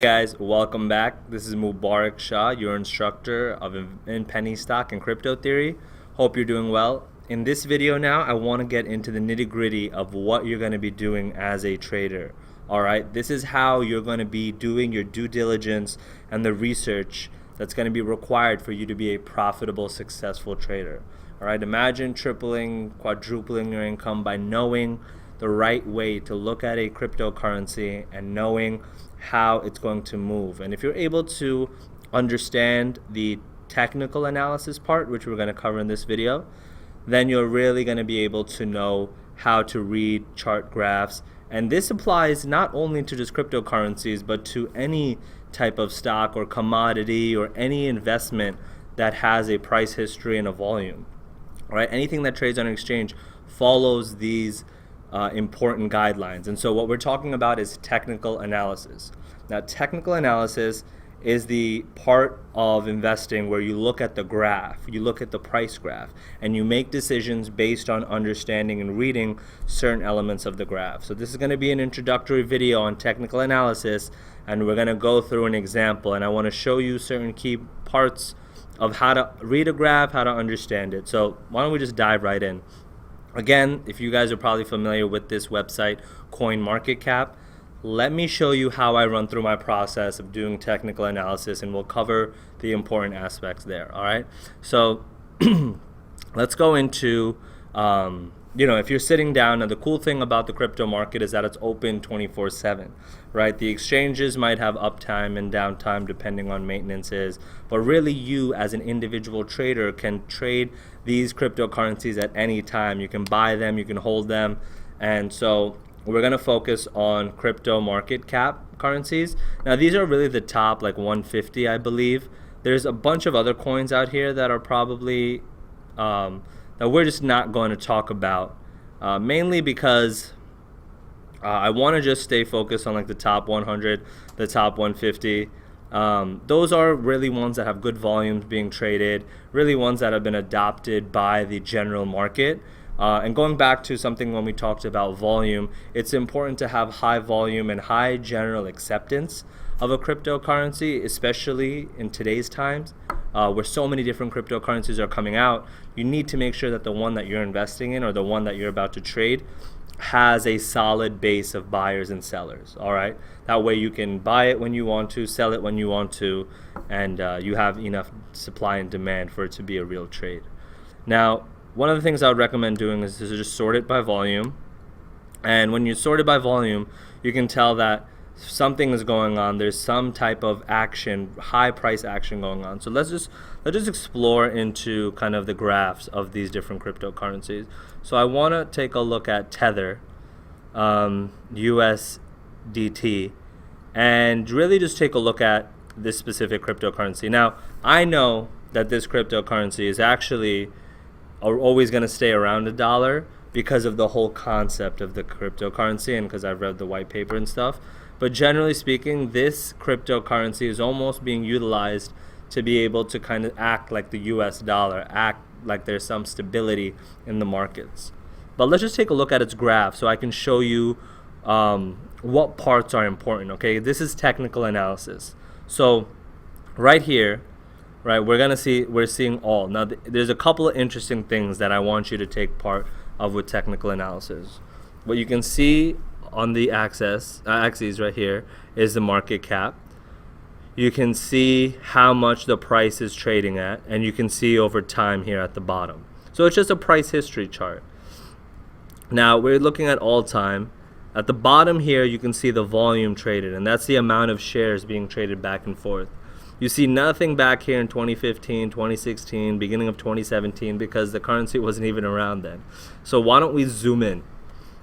Guys, welcome back. This is Mubarak Shah, your instructor in penny stock and crypto theory. Hope you're doing well. In this video now, I want to get into the nitty-gritty of what you're going to be doing as a trader. All right, this is how you're going to be doing your due diligence and the research that's going to be required for you to be a profitable, successful trader. All right, imagine tripling, quadrupling your income by knowing the right way to look at a cryptocurrency and knowing how it's going to move. And if you're able to understand the technical analysis part, which we're going to cover in this video, then you're really going to be able to know how to read chart graphs. And this applies not only to just cryptocurrencies, but to any type of stock or commodity or any investment that has a price history and a volume. All right, anything that trades on an exchange follows these important guidelines. And so what we're talking about is technical analysis. Now, technical analysis is the part of investing where you look at the graph, you look at the price graph, and you make decisions based on understanding and reading certain elements of the graph. So this is going to be an introductory video on technical analysis, and we're going to go through an example, and I want to show you certain key parts of how to read a graph, how to understand it. So why don't we just dive right in. Again, if you guys are probably familiar with this website, CoinMarketCap, let me show you how I run through my process of doing technical analysis, and we'll cover the important aspects there, all right? So let's go into, if you're sitting down, and the cool thing about the crypto market is that it's open 24/7, right? The exchanges might have uptime and downtime depending on maintenances, but really you as an individual trader can trade these cryptocurrencies at any time. You can buy them, you can hold them, and so we're going to focus on crypto market cap currencies. Now these are really the top, like 150, I believe. There's a bunch of other coins out here that are probably that we're just not going to talk about, mainly because I want to just stay focused on like the top 100, the top 150. Those are really ones that have good volumes being traded, really ones that have been adopted by the general market. And going back to something when we talked about volume, it's important to have high volume and high general acceptance of a cryptocurrency, especially in today's times where so many different cryptocurrencies are coming out. You need to make sure that the one that you're investing in or the one that you're about to trade has a solid base of buyers and sellers. All right, that way you can buy it when you want to, sell it when you want to, and you have enough supply and demand for it to be a real trade. Now, one of the things I would recommend doing is to just sort it by volume. And when you sort it by volume, you can tell that something is going on. There's some type of action, high price action going on. So let's just explore into kind of the graphs of these different cryptocurrencies. So I want to take a look at Tether, USDT, and really just take a look at this specific cryptocurrency. Now, I know that this cryptocurrency is actually always going to stay around $1 because of the whole concept of the cryptocurrency and because I've read the white paper and stuff. But generally speaking, this cryptocurrency is almost being utilized to be able to kind of act like the US dollar, act like there's some stability in the markets. But let's just take a look at its graph so I can show you what parts are important, okay? This is technical analysis. So right here, right, we're seeing all. Now there's a couple of interesting things that I want you to take part of with technical analysis. What you can see on the axes right here is the market cap. You can see how much the price is trading at, and you can see over time here at the bottom. So it's just a price history chart. Now we're looking at all time. At the bottom here, you can see the volume traded, and that's the amount of shares being traded back and forth. You see nothing back here in 2015, 2016, beginning of 2017, because the currency wasn't even around then. So why don't we zoom in?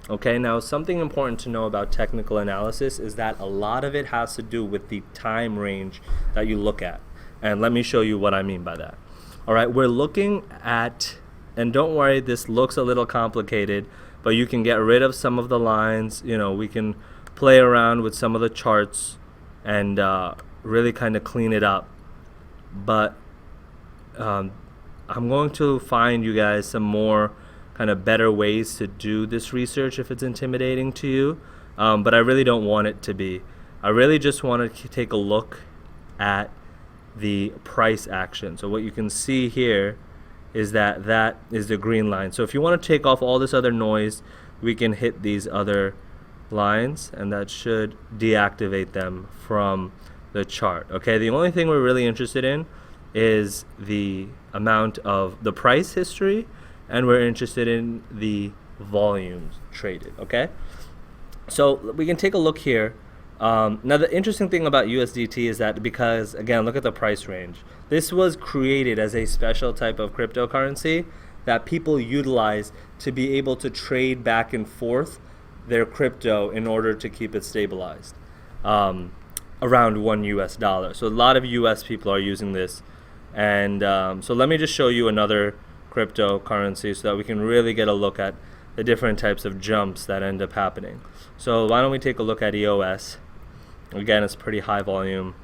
Okay, now something important to know about technical analysis is that a lot of it has to do with the time range that you look at. And let me show you what I mean by that. All right, we're looking at, and don't worry, this looks a little complicated, but you can get rid of some of the lines. We can play around with some of the charts and really kind of clean it up. But I'm going to find you guys some more kind of better ways to do this research if it's intimidating to you, but I really don't want it to be. I really just want to take a look at the price action. So what you can see here is that that is the green line. So if you want to take off all this other noise, we can hit these other lines, and that should deactivate them from the chart. Okay, the only thing we're really interested in is the amount of the price history, and we're interested in the volumes traded. Okay, so we can take a look here. Now the interesting thing about USDT is that, because again, look at the price range. This was created as a special type of cryptocurrency that people utilize to be able to trade back and forth their crypto in order to keep it stabilized around $1 US. So a lot of US people are using this. And so let me just show you another cryptocurrency so that we can really get a look at the different types of jumps that end up happening. So why don't we take a look at EOS. Again, it's pretty high volume.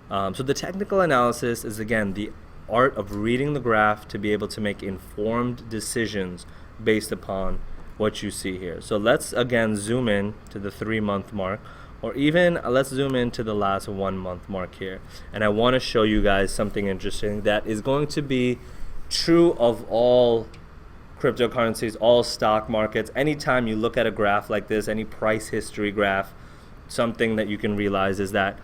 So the technical analysis is, again, the art of reading the graph to be able to make informed decisions based upon what you see here. So let's again zoom in to the 3-month mark, or even let's zoom in to the last 1-month mark here. And I want to show you guys something interesting that is going to be true of all cryptocurrencies, all stock markets. Anytime you look at a graph like this, any price history graph, something that you can realize is that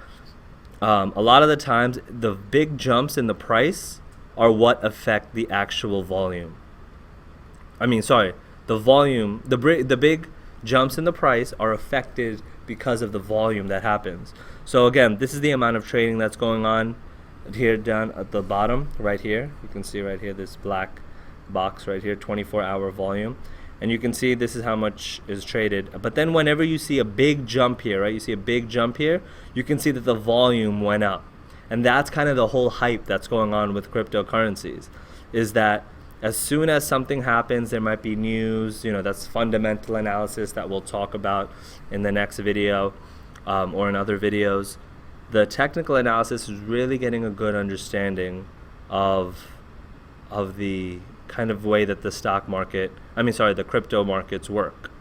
a lot of the times the big jumps in the price are what affect the actual volume. The volume, the big jumps in the price are affected because of the volume that happens. So again, this is the amount of trading that's going on here down at the bottom right here. You can see right here this black box right here, 24-hour volume. And you can see this is how much is traded. But then whenever you see a big jump here, right, you see a big jump here, you can see that the volume went up. And that's kind of the whole hype that's going on with cryptocurrencies, is that as soon as something happens, there might be news, that's fundamental analysis that we'll talk about in the next video or in other videos. The technical analysis is really getting a good understanding of the kind of way that the crypto markets work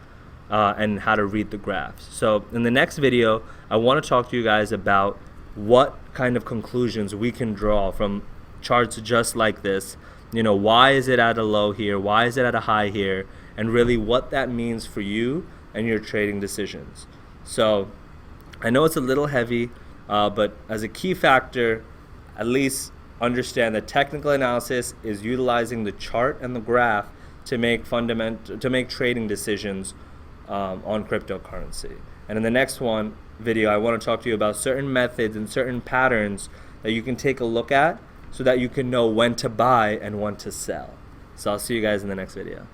and how to read the graphs. So in the next video, I want to talk to you guys about what kind of conclusions we can draw from charts just like this. Why is it at a low here? Why is it at a high here? And really what that means for you and your trading decisions. So I know it's a little heavy, but as a key factor, at least understand that technical analysis is utilizing the chart and the graph to make trading decisions on cryptocurrency. And in the next video, I want to talk to you about certain methods and certain patterns that you can take a look at so that you can know when to buy and when to sell. So I'll see you guys in the next video.